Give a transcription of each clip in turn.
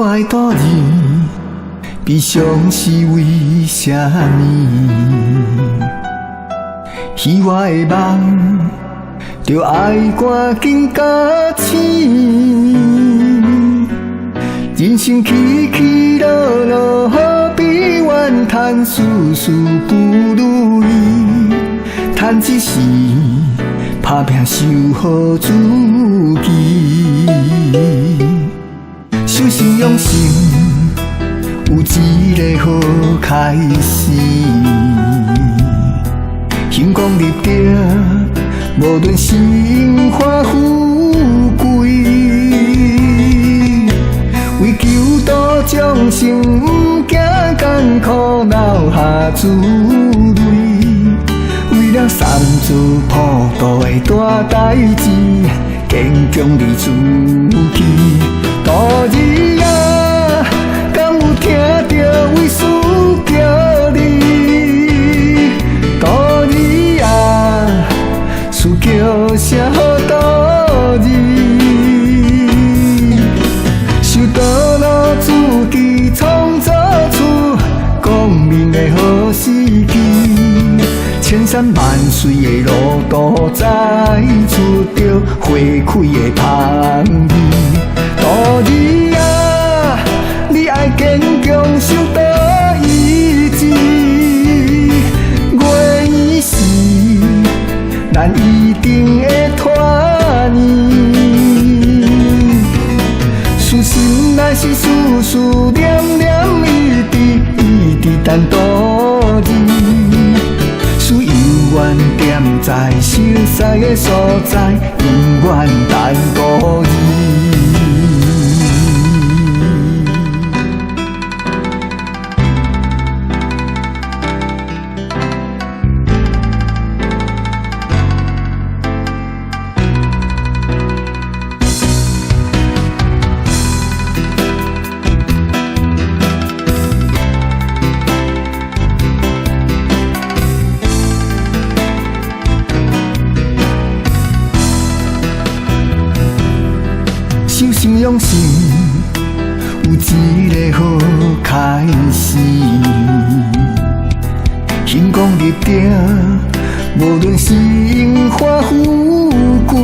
的大字，悲伤是为什么？希我的梦，着爱赶紧甲醒。人生起起落落，何必怨叹事事不如意？叹一时，打拼守好自己。守心养性，有一个好开始。兴光立定，无论荣华富贵，为求道众生，不惊艰苦留下滋味。为了三字普渡的大代志，坚强立志气。大日啊，敢有听到为师叫你？大日啊，师叫声好大日。修道路自己创造出光明的好时机。千山万水的路途，再出着花开的香味。大日啊，你爱坚强守道意志。月圆时，咱一定会团圆。事心若是事事念念一直等大日。永远踮在熟悉的所在，永远等故意。守心养性，有一个好开始。兴光立定，无论荣华富贵，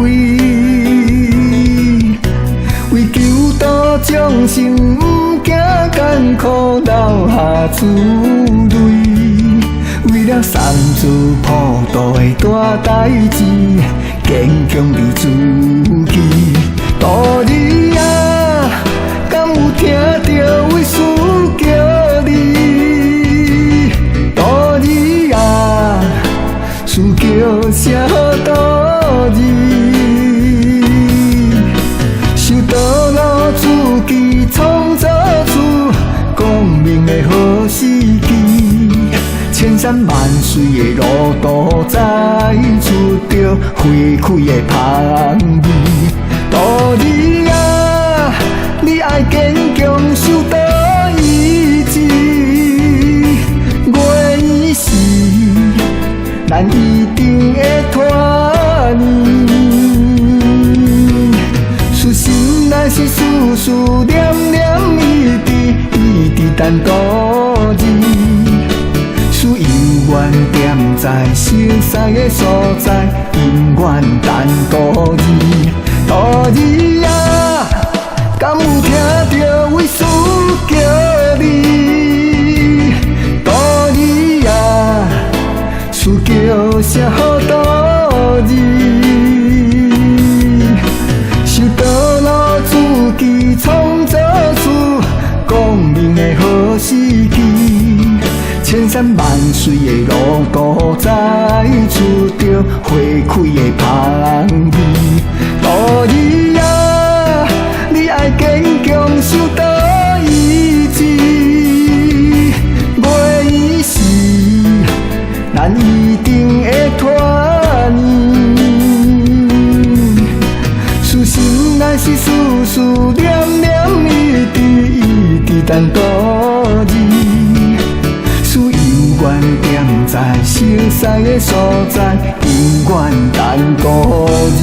为求道众生，不惊艰苦留下滋味。为了三字普渡的大代志，坚强立志气。大日啊，敢有听到为师叫你？大日啊，师叫声好大日。修道路自己创造出光明的好时机。千山万水的路途，再出着花开的香味。大日啊，你爱坚强守道意志。月圆时，咱一定会团圆。事心若是事事念念一直等大日。事永远踮在熟悉的所在，永远等大日。大日啊，敢有听到为师叫你？大日啊，师叫声好大日。修道路自己创造出光明的好时机。千山万水的路途，再出着花开的香味。大日啊，你爱坚强守道意志。月圆时，咱一定会团圆。事心若是事事念念一直等大日。事永远踮在熟悉的所在，永远等故日。